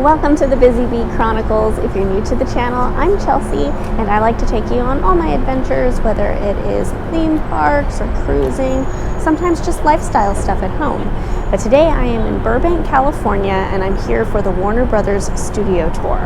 Welcome to the Busy Bee Chronicles. If you're new to the channel, I'm Chelsea, and I like to take you on all my adventures, whether it is theme parks or cruising, sometimes just lifestyle stuff at home. But today I am in Burbank, California, and I'm here for the Warner Brothers Studio Tour.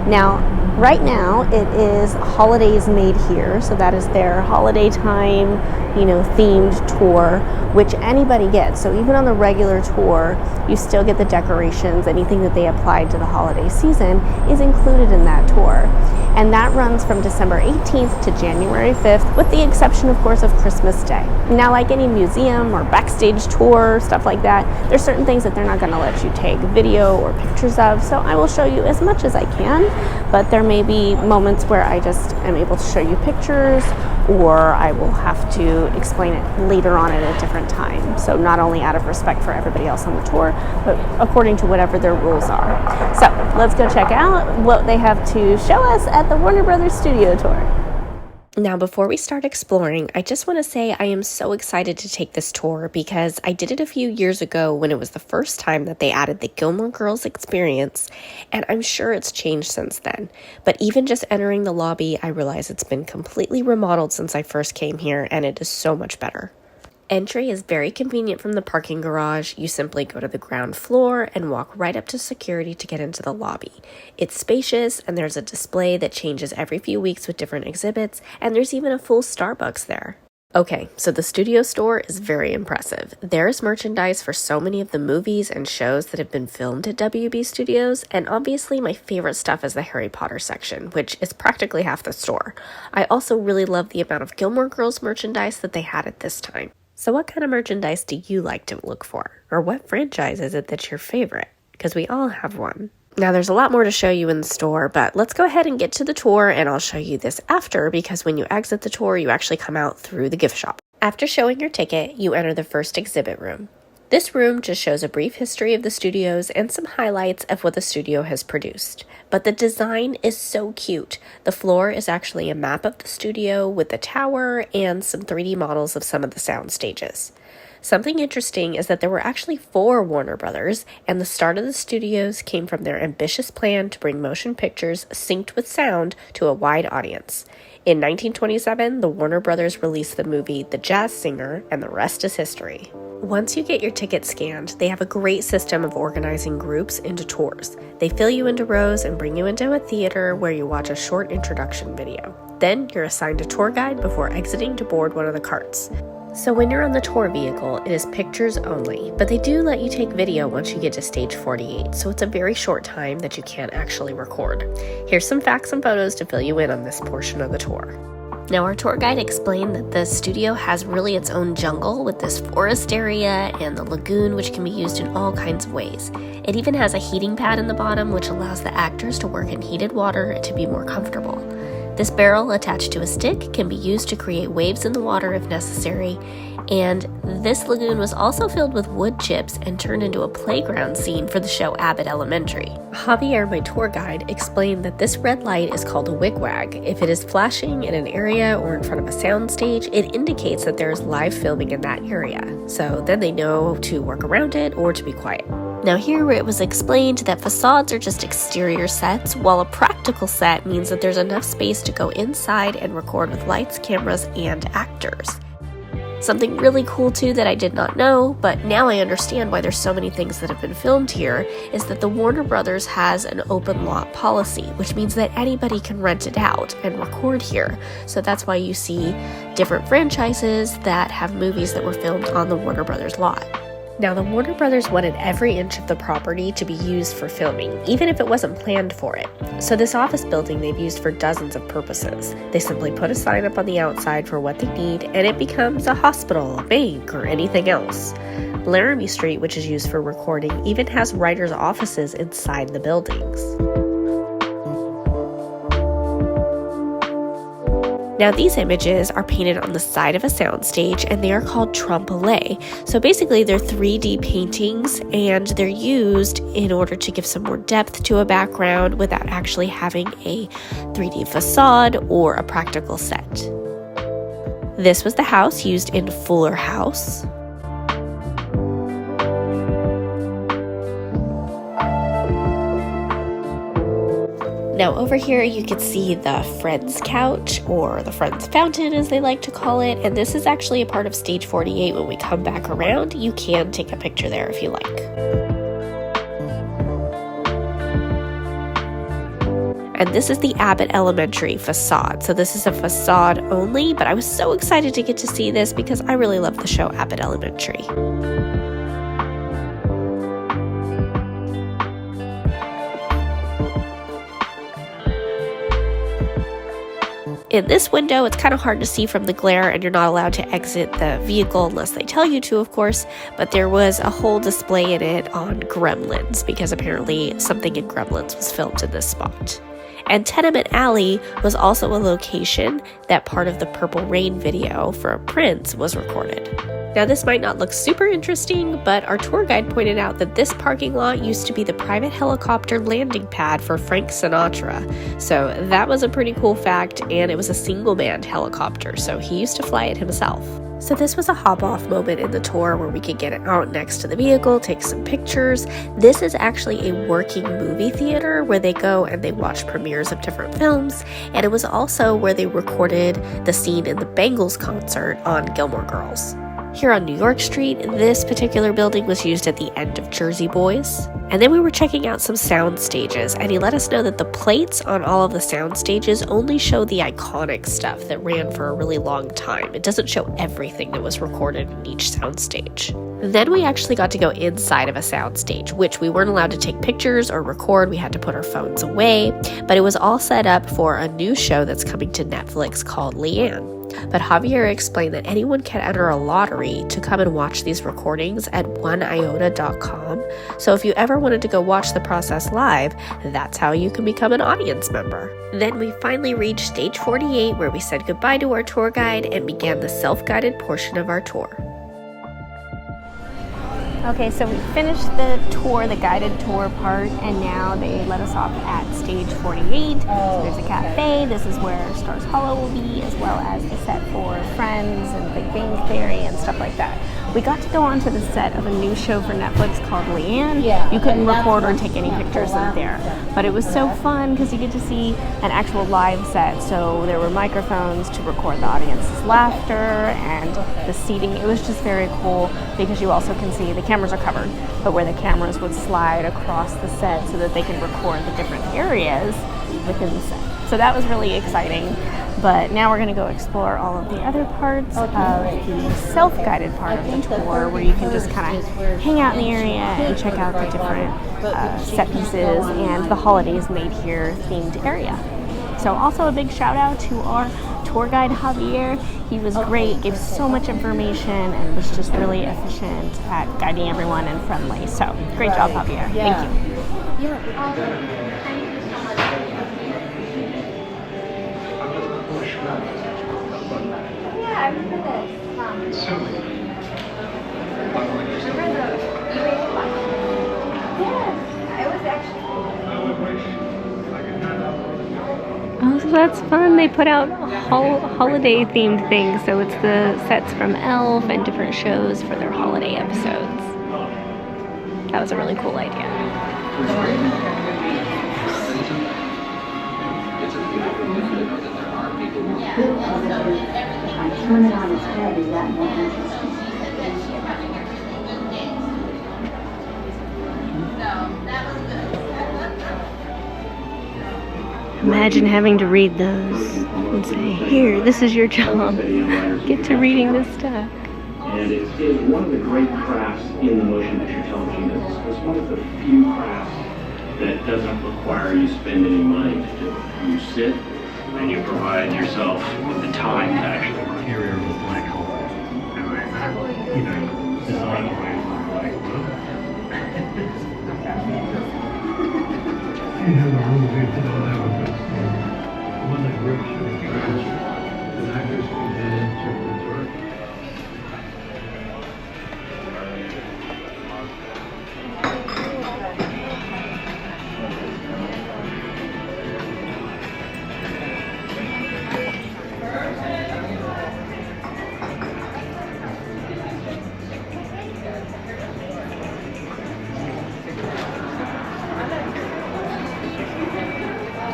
Now, right now it is Holidays Made Here, so that is their holiday time, themed tour, which anybody gets. So even on the regular tour, you still get the decorations. Anything that they applied to the holiday season is included in that tour. And that runs from December 18th to January 5th, with the exception, of course, of Christmas Day. Now, like any museum or backstage tour, stuff like that, there's certain things that they're not going to let you take video or pictures of, so I will show you as much as I can, but there may be moments where I just am able to show you pictures, or I will have to explain it later on at a different time. So not only out of respect for everybody else on the tour, but according to whatever their rules are. So let's go check out what they have to show us at the Warner Brothers Studio Tour. Now, before we start exploring, I just want to say I am so excited to take this tour because I did it a few years ago when it was the first time that they added the Gilmore Girls experience, and I'm sure it's changed since then. But even just entering the lobby, I realize it's been completely remodeled since I first came here, and it is so much better. Entry is very convenient from the parking garage. You simply go to the ground floor and walk right up to security to get into the lobby. It's spacious, and there's a display that changes every few weeks with different exhibits, and there's even a full Starbucks there. Okay, so the studio store is very impressive. There's merchandise for so many of the movies and shows that have been filmed at WB Studios, and obviously my favorite stuff is the Harry Potter section, which is practically half the store. I also really love the amount of Gilmore Girls merchandise that they had at this time. So what kind of merchandise do you like to look for? Or what franchise is it that's your favorite? Because we all have one. Now, there's a lot more to show you in the store, but let's go ahead and get to the tour, and I'll show you this after, because when you exit the tour, you actually come out through the gift shop. After showing your ticket, you enter the first exhibit room. This room just shows a brief history of the studios and some highlights of what the studio has produced. But the design is so cute. The floor is actually a map of the studio with the tower and some 3D models of some of the sound stages. Something interesting is that there were actually 4 Warner Brothers, and the start of the studios came from their ambitious plan to bring motion pictures synced with sound to a wide audience. In 1927, the Warner Brothers released the movie The Jazz Singer, and the rest is history. Once you get your ticket scanned, they have a great system of organizing groups into tours. They fill you into rows and bring you into a theater where you watch a short introduction video. Then you're assigned a tour guide before exiting to board one of the carts. So when you're on the tour vehicle, it is pictures only, but they do let you take video once you get to stage 48, so it's a very short time that you can't actually record. Here's some facts and photos to fill you in on this portion of the tour. Now, our tour guide explained that the studio has really its own jungle with this forest area and the lagoon, which can be used in all kinds of ways. It even has a heating pad in the bottom, which allows the actors to work in heated water to be more comfortable. This barrel attached to a stick can be used to create waves in the water if necessary, and this lagoon was also filled with wood chips and turned into a playground scene for the show Abbott Elementary. Javier, my tour guide, explained that this red light is called a wigwag. If it is flashing in an area or in front of a soundstage, it indicates that there is live filming in that area, so then they know to work around it or to be quiet. Now, here it was explained that facades are just exterior sets, while a practical set means that there's enough space to go inside and record with lights, cameras, and actors. Something really cool too that I did not know, but now I understand why there's so many things that have been filmed here, is that the Warner Brothers has an open lot policy, which means that anybody can rent it out and record here. So that's why you see different franchises that have movies that were filmed on the Warner Brothers lot. Now, the Warner Brothers wanted every inch of the property to be used for filming, even if it wasn't planned for it. So this office building they've used for dozens of purposes. They simply put a sign up on the outside for what they need, and it becomes a hospital, a bank, or anything else. Laramie Street, which is used for recording, even has writers' offices inside the buildings. Now, these images are painted on the side of a soundstage, and they are called trompe-l'oeil. So basically, they're 3D paintings, and they're used in order to give some more depth to a background without actually having a 3D facade or a practical set. This was the house used in Fuller House. Now over here you can see the Friends Couch, or the Friends Fountain as they like to call it, and this is actually a part of stage 48. When we come back around, you can take a picture there if you like. And this is the Abbott Elementary facade. So this is a facade only, but I was so excited to get to see this because I really love the show Abbott Elementary. In this window, it's kind of hard to see from the glare, and you're not allowed to exit the vehicle unless they tell you to, of course, but there was a whole display in it on Gremlins, because apparently something in Gremlins was filmed in this spot. And Tenement Alley was also a location that part of the Purple Rain video for Prince was recorded. Now this might not look super interesting, but our tour guide pointed out that this parking lot used to be the private helicopter landing pad for Frank Sinatra. So that was a pretty cool fact, and it was a single-manned helicopter, so he used to fly it himself. So this was a hop-off moment in the tour where we could get out next to the vehicle, take some pictures. This is actually a working movie theater where they go and they watch premieres of different films, and it was also where they recorded the scene in the Bangles concert on Gilmore Girls. Here on New York Street, this particular building was used at the end of Jersey Boys. And then we were checking out some sound stages, and he let us know that the plates on all of the sound stages only show the iconic stuff that ran for a really long time. It doesn't show everything that was recorded in each sound stage. Then we actually got to go inside of a sound stage, which we weren't allowed to take pictures or record. We had to put our phones away, but it was all set up for a new show that's coming to Netflix called Leanne. But Javier explained that anyone can enter a lottery to come and watch these recordings at oneiota.com. So if you ever wanted to go watch the process live, that's how you can become an audience member. Then we finally reached stage 48, where we said goodbye to our tour guide and began the self-guided portion of our tour. Okay, so we finished the tour, the guided tour part, and now they let us off at stage 48. So there's a cafe. This is where Stars Hollow will be, as well as the set for Friends and Big Bang Theory and stuff like that. We got to go onto the set of a new show for Netflix called Leanne. You couldn't record or take any pictures in there, but it was so fun because you get to see an actual live set. So there were microphones to record the audience's laughter and the seating. It was just very cool because you also can see the cameras are covered, but where the cameras would slide across the set so that they can record the different areas within the set. So that was really exciting. But now we're going to go explore all of the other parts of the self-guided part of the tour, where you can just kind of hang out in the area and check out the different set pieces and the holidays made here themed area. So also a big shout out to our tour guide Javier. He was great, gave so much information, and was just really efficient at guiding everyone and friendly. So great job, Javier. Thank you. Yeah, I remember this. Remember the Yes, I was actually. Oh, so that's fun. They put out holiday themed things, so it's the sets from Elf and different shows for their holiday episodes. That was a really cool idea. Imagine having to read those and say, here, this is your job. Get to reading this stuff. And it's one of the great crafts in the motion picture television business. It's one of the few crafts that doesn't require you spend any money to do it. You sit and you provide yourself with the time to actually work. Interior of a black hole. You know, design away from black hole. You know, the rules we put all that with us. One that works for the actors we did to work.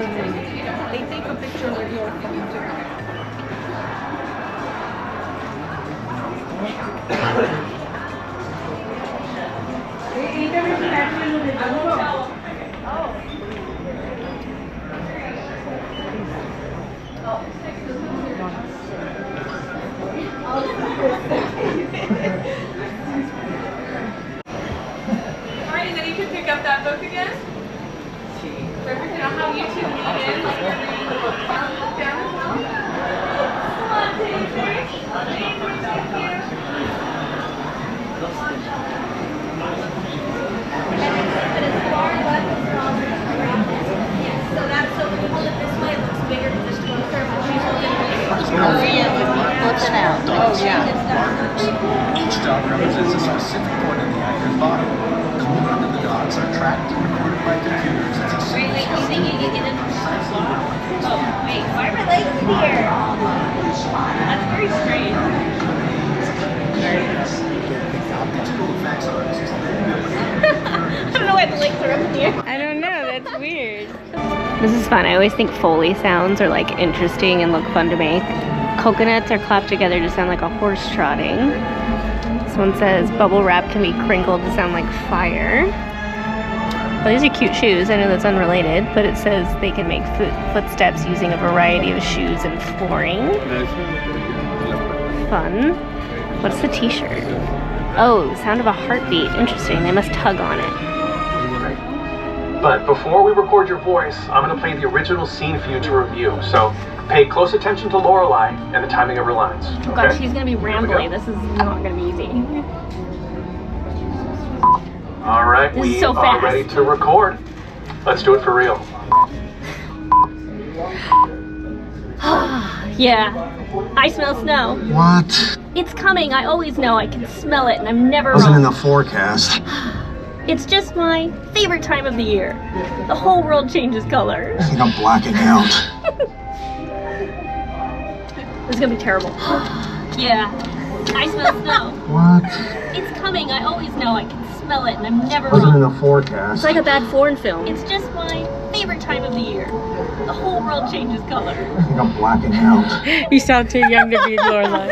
They take a picture with your phone too. Alright, and then you can pick up that book again. Perfect. Now how you two lean in, like you're reading the book. Look down as well. Come on, Taylor. But as far left as possible. Yes, so that's so when you hold it this way, it looks bigger than just closer, but she's holding it. Flipping out. Oh, yeah. Each dot represents a specific point in the actor's body. Movement of the dots are tracked and recorded by computers as a Wait, sequence. you think you can get in? Oh, wait, why are my legs here? That's very strange. Digital effects artists. I don't know why the legs are up in the air. I don't know, that's weird. This is fun. I always think Foley sounds are like interesting and look fun to make. Coconuts are clapped together to sound like a horse trotting. This one says bubble wrap can be crinkled to sound like fire. Well, these are cute shoes. I know that's unrelated, but it says they can make footsteps using a variety of shoes and flooring. Fun. What's the t-shirt? Oh, sound of a heartbeat. Interesting. They must tug on it. But before we record your voice, I'm going to play the original scene for you to review. So pay close attention to Lorelai and the timing of her lines. Oh god, okay? she's gonna be rambly. This is not gonna be easy. All right, This is we so are fast. ready to record. Let's do it for real. Yeah. I smell snow. What? It's coming. I always know. I can smell it and I'm never Wasn't in wrong. the forecast. It's just my favorite time of the year. The whole world changes colors. I think I'm blacking out. This is gonna be terrible. Yeah. I smell snow. What? It's coming. I always know. I can smell it and I'm never Wasn't in wrong. the forecast. It's like a bad foreign film. It's just my favorite time of the year. The whole world changes colors. I think I'm blacking out. You sound too young to be Lorelai.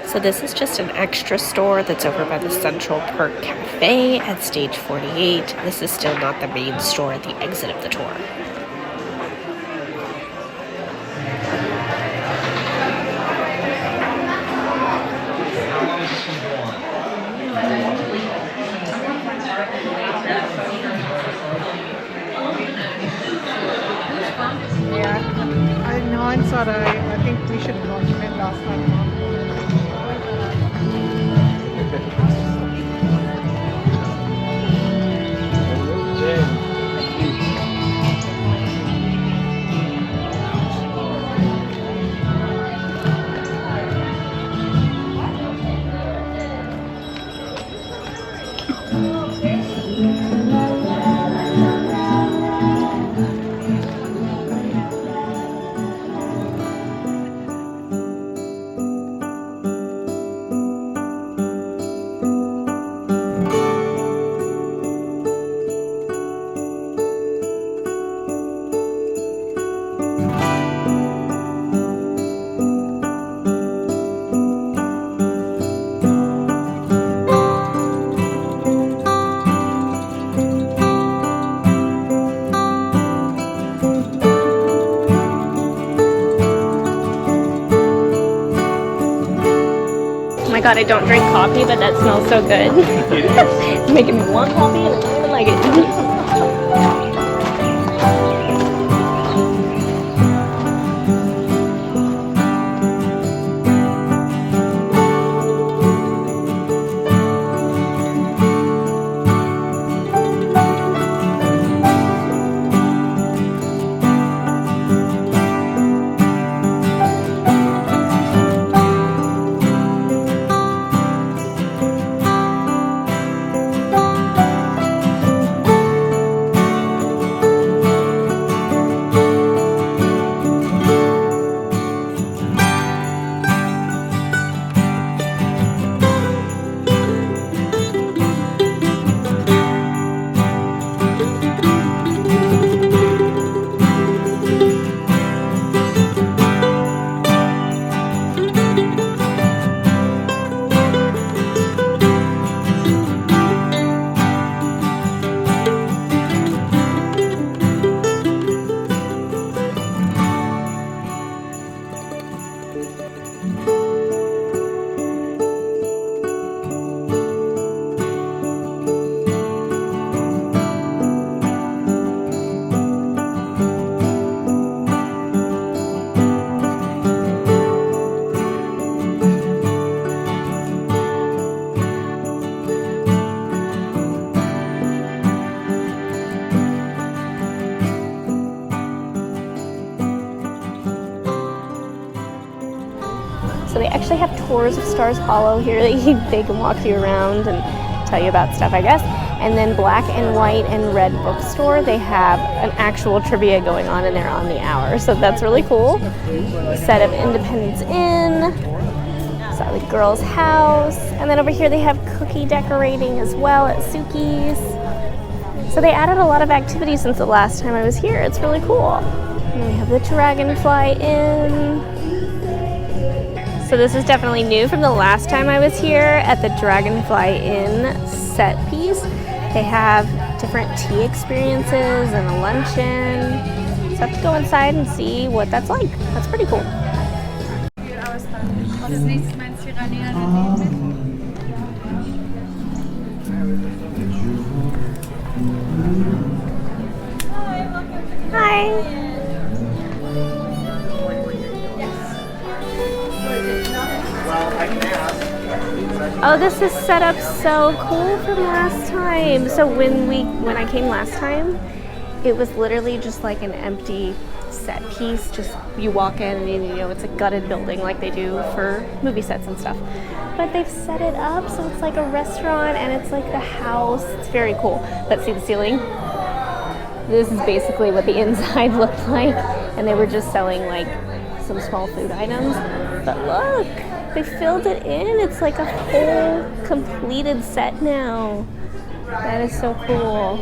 So this is just an extra store that's over by the Central Perk Cafe at Stage 48. This is still not the main store at the exit of the tour. Yeah. In hindsight, I think we should have gone to bed last night. Oh my god, I don't drink coffee, but that smells so good. It's making me want coffee and I don't even like it. So they actually have tours of Stars Hollow here. They can walk you around and tell you about stuff, I guess. And then Black and White and Red Bookstore, they have an actual trivia going on in there on the hour. So that's really cool. Set of Independence Inn, Sally Girl's House. And then over here they have cookie decorating as well at Suki's. So they added a lot of activities since the last time I was here. It's really cool. And then we have the Dragonfly Inn. So this is definitely new from the last time I was here at the Dragonfly Inn set piece. They have different tea experiences and a luncheon. So I have to go inside and see what that's like. That's pretty cool. Hi. Oh, this is set up so cool from last time. So when I came last time, it was literally just like an empty set piece. Just you walk in and you know it's a gutted building like they do for movie sets and stuff. But they've set it up so it's like a restaurant and it's like the house. It's very cool. Let's see the ceiling. This is basically what the inside looked like, and they were just selling like some small food items. But look, they filled it in. It's like a whole completed set now. That is so cool.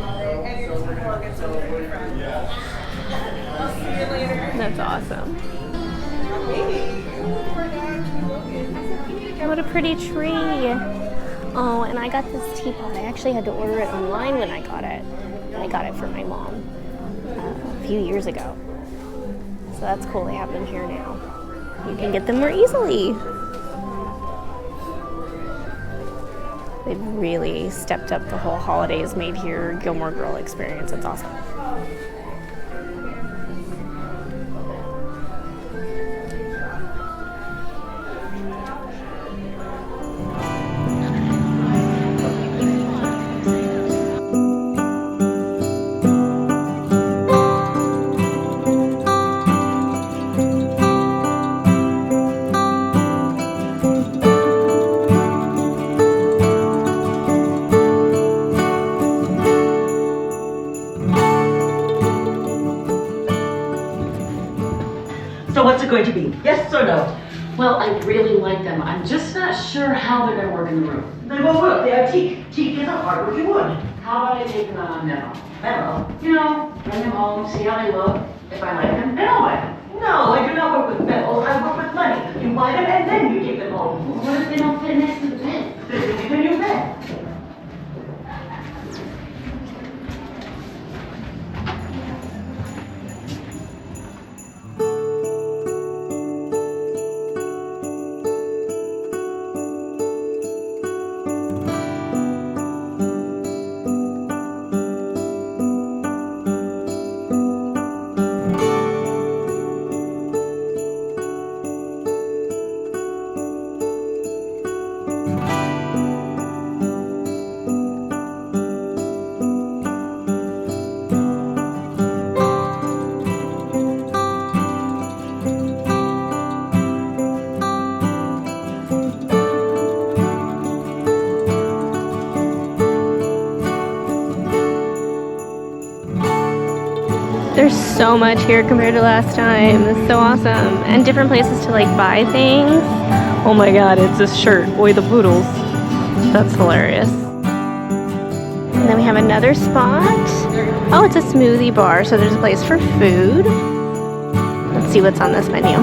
That's awesome. What a pretty tree. Oh, and I got this teapot. I actually had to order it online when I got it. I got it for my mom a few years ago. So that's cool. They have them here now. You can get them more easily. They've really stepped up the whole holidays made here Gilmore Girl experience. It's awesome. What's it going to be? Yes or no? Well, I really like them. I'm just not sure how they're going to work in the room. They won't work. They are teak. Teak is a hard-working wood. How about I take them out on demo? Demo? You know, bring them home, see how they look. If I like them, then I'll buy them. No, I do not work with metals. I work with money. You buy them and then you take them home. Well, what if they don't fit next to the bed? This is the new bed. There's so much here compared to last time. This is so awesome. And different places to like buy things. Oh my god, it's this shirt. Boy, the poodles. That's hilarious. And then we have another spot. Oh, it's a smoothie bar, so there's a place for food. Let's see what's on this menu.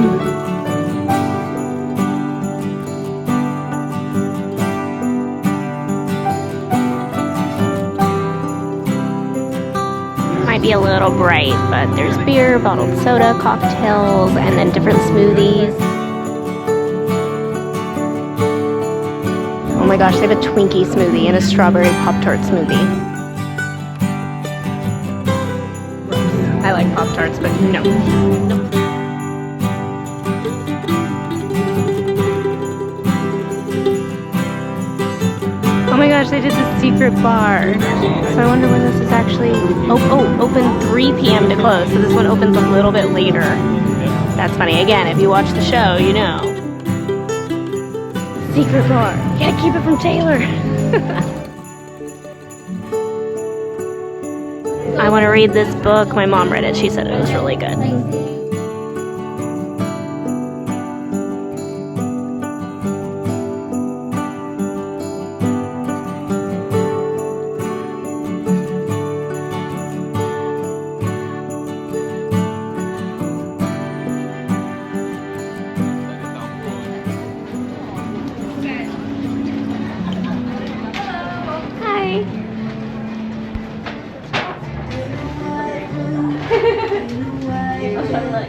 Might be a little bright, but there's beer, bottled soda, cocktails, and then different smoothies. my gosh, they have a Twinkie smoothie and a strawberry Pop-Tart smoothie. I like Pop-Tarts, but no. Oh my gosh, they did the secret bar. So I wonder when this is actually open 3 p.m. to close. So this one opens a little bit later. That's funny. Again, if you watch the show, you know. Secret bar. Gotta keep it from Taylor. I want to read this book. My mom read it. She said it was really good.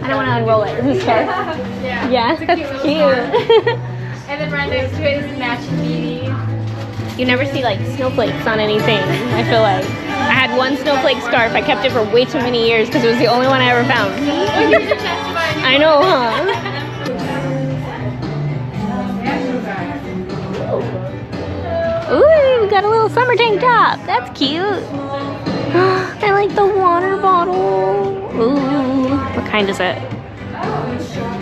I don't want to unroll it. Is this fair? Yeah. Yeah, It's a that's cute little cute. scarf. And then right next to it is a matching beanie. You never see like snowflakes on anything, I feel like. I had one snowflake scarf. I kept it for way too many years because it was the only one I ever found. Well, here's your chance to buy a new I know, huh? Ooh, we got a little summer tank top. That's cute. I like the water bottle. Ooh, what kind is it?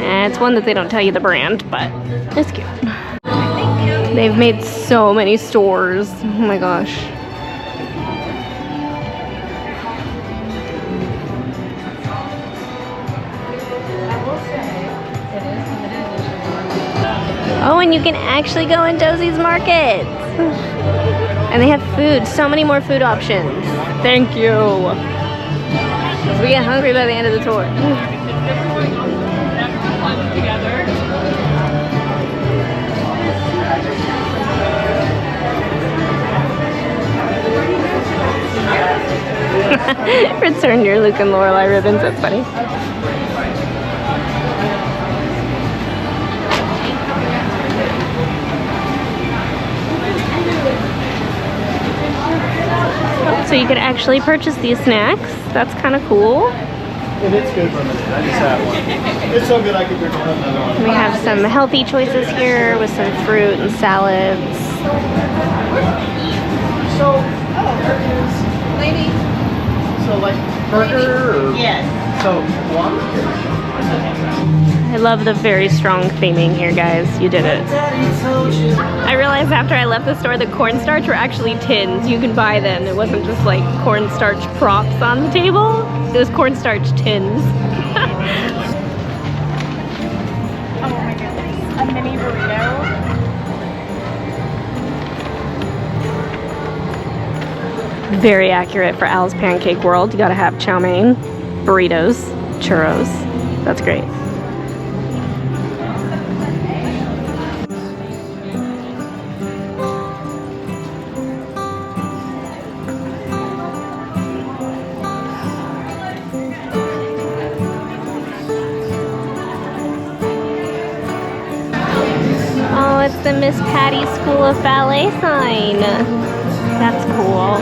It's one that they don't tell you the brand, but it's cute. They've made so many stores. Oh my gosh. Oh, and you can actually go in Dosie's Market. And they have food, so many more food options. Thank you. We get hungry by the end of the tour. Return your Luke and Lorelai ribbons, that's funny. So you could actually purchase these snacks. That's kind of cool. And it's good for a minute. I just had one. It's so good I could drink another one. We have some healthy choices here with some fruit and salads. So, so like burger or? Yes. So, one? I love the very strong theming here, guys. You did it. I realized after I left the store that cornstarch were actually tins. You can buy them. It wasn't just like cornstarch props on the table. It was cornstarch tins. Oh my goodness. A mini burrito. Very accurate for Al's Pancake World. You gotta have chow mein, burritos, churros. That's great. Oh, it's the Miss Patty School of Ballet sign. That's cool.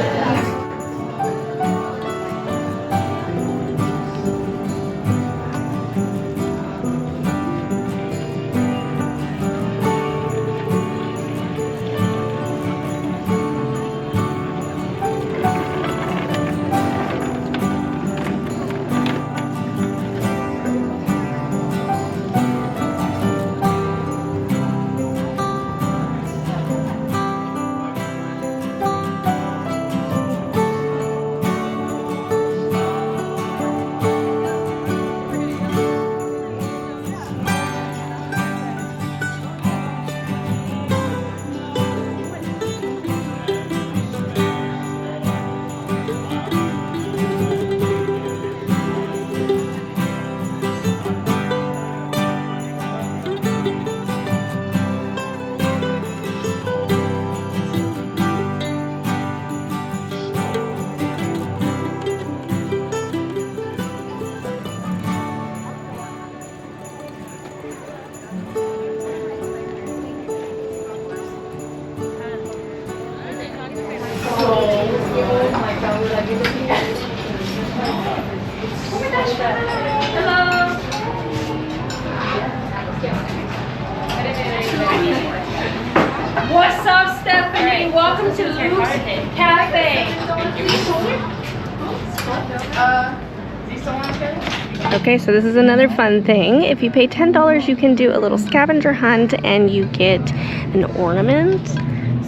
Okay, so this is another fun thing. If you pay $10, you can do a little scavenger hunt and you get an ornament.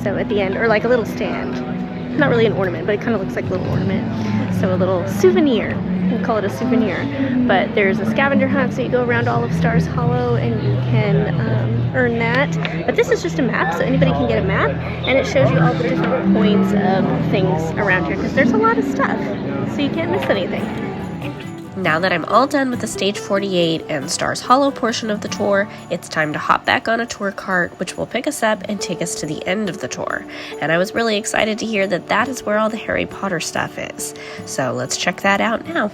So at the end, or like a little stand. Not really an ornament, but it kind of looks like a little ornament. So a little souvenir. We'll call it a souvenir. But there's a scavenger hunt, so you go around all of Stars Hollow and you can earn that. But this is just a map, so anybody can get a map, and it shows you all the different points of things around here, because there's a lot of stuff, so you can't miss anything. Now that I'm all done with the Stage 48 and Stars Hollow portion of the tour, it's time to hop back on a tour cart, which will pick us up and take us to the end of the tour. And I was really excited to hear that that is where all the Harry Potter stuff is. So let's check that out now.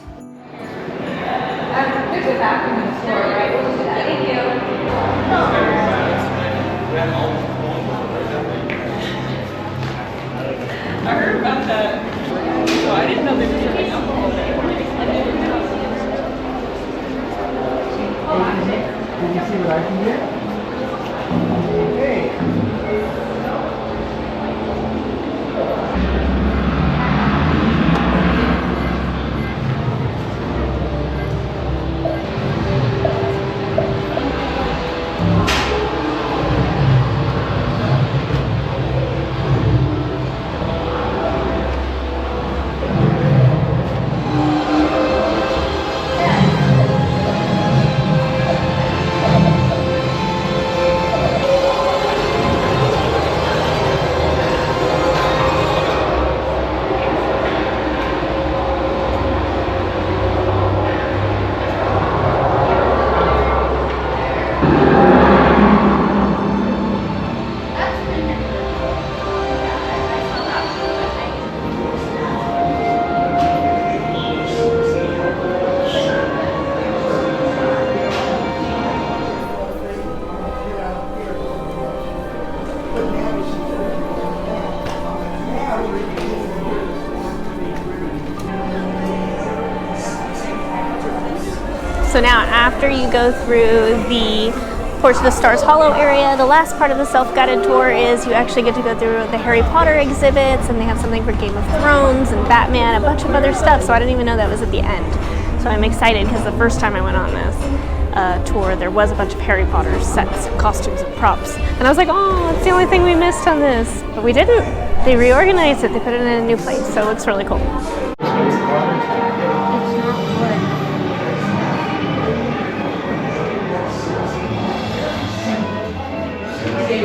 There's a bathroom in the store, right? Thank you. I heard about that. So I didn't know they were doing alcohol there. Did you see what I can get? Hey! So now after you go through the portion of the Stars Hollow area, the last part of the self-guided tour is you actually get to go through the Harry Potter exhibits, and they have something for Game of Thrones and Batman, a bunch of other stuff, so I didn't even know that was at the end. So I'm excited because the first time I went on this tour, there was a bunch of Harry Potter sets, costumes, and props. And I was like, oh, it's the only thing we missed on this. But we didn't. They reorganized it. They put it in a new place, so it looks really cool.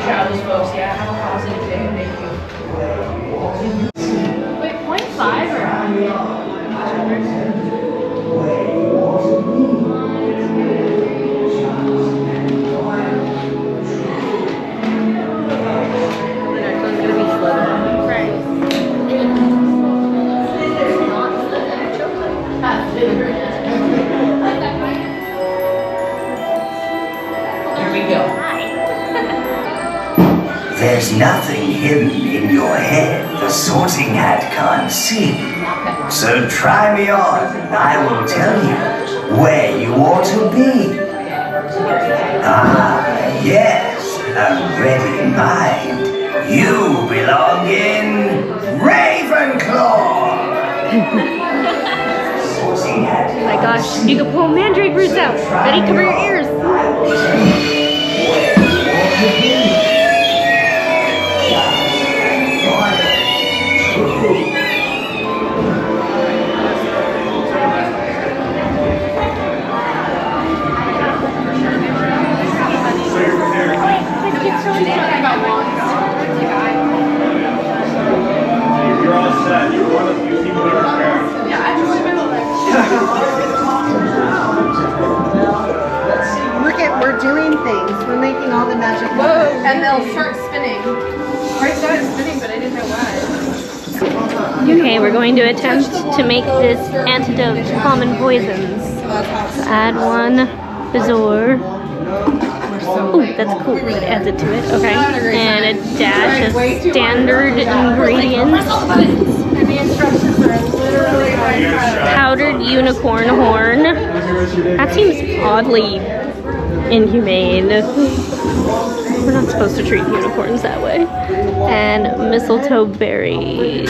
Travels, folks. Yeah, have a positive day. Thank you. Wait, 0.5 or 100? There's nothing hidden in your head the sorting hat can't see. So try me on, and I will tell you where you ought to be. Ah, yes, a ready mind. You belong in Ravenclaw. Sorting hat. Oh my gosh, you can pull mandrake roots out. Ready, cover your ears. You're all set. You're one of the few people that are prepared. Yeah, I just remember Look at, we're doing things. We're making all the magic. whoa, and they'll start spinning. I started spinning, but I didn't know why. Okay, we're going to attempt to make this antidote to common poisons. So add one Bazour. Ooh, that's cool. It adds it to it. Okay. And a dash of standard ingredients. And the instructions are literally like Powdered unicorn horn. That seems oddly inhumane. We're not supposed to treat unicorns that way. And mistletoe berries.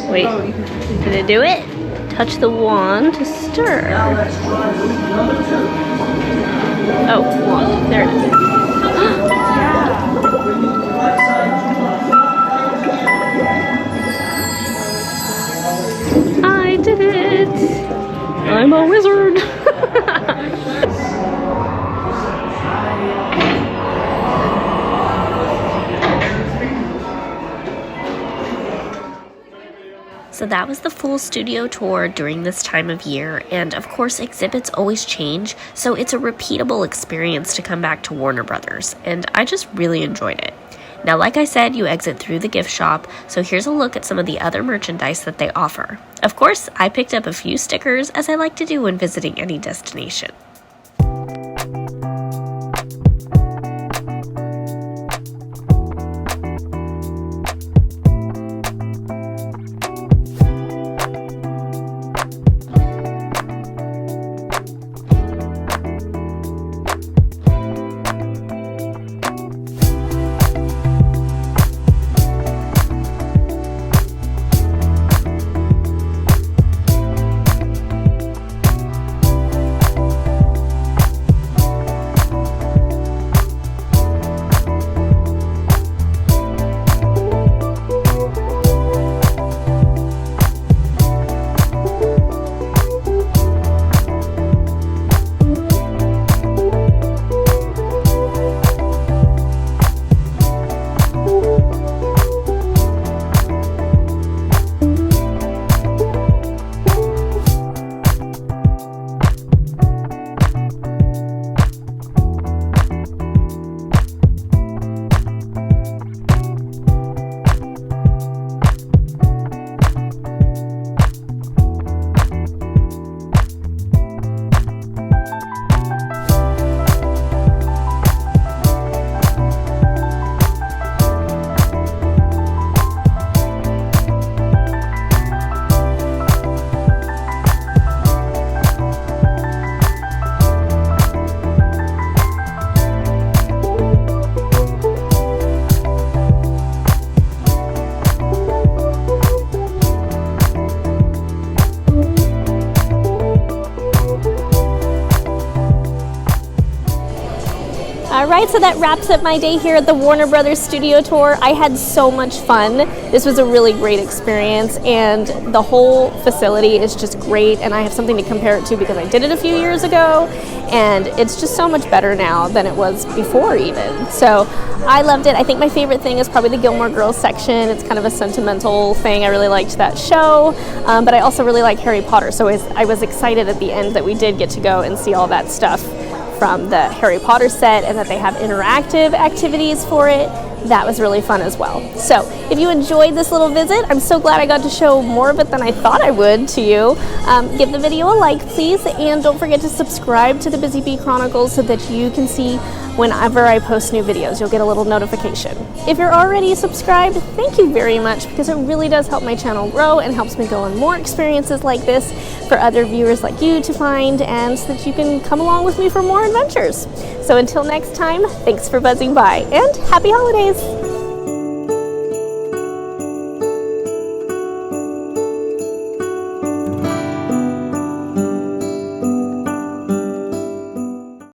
Wait, did it do it? Touch the wand to stir. Oh, wand. There it is. I did it! I'm a wizard! So that was the full studio tour during this time of year, and of course exhibits always change, so it's a repeatable experience to come back to Warner Brothers, and I just really enjoyed it. Now, like I said, you exit through the gift shop, so here's a look at some of the other merchandise that they offer. Of course, I picked up a few stickers, as I like to do when visiting any destination. Alright, so that wraps up my day here at the Warner Brothers Studio Tour. I had so much fun. This was a really great experience, and the whole facility is just great, and I have something to compare it to because I did it a few years ago, and it's just so much better now than it was before even. So I loved it. I think my favorite thing is probably the Gilmore Girls section. It's kind of a sentimental thing. I really liked that show, but I also really like Harry Potter, so I was excited at the end that we did get to go and see all that stuff from the Harry Potter set, and that they have interactive activities for it. That was really fun as well. So if you enjoyed this little visit, I'm so glad I got to show more of it than I thought I would to you. Give the video a like, please, and don't forget to subscribe to the Busy Bee Chronicles so that you can see whenever I post new videos. You'll get a little notification. If you're already subscribed, thank you very much, because it really does help my channel grow and helps me go on more experiences like this for other viewers like you to find, and so that you can come along with me for more adventures. So until next time, thanks for buzzing by, and happy holidays!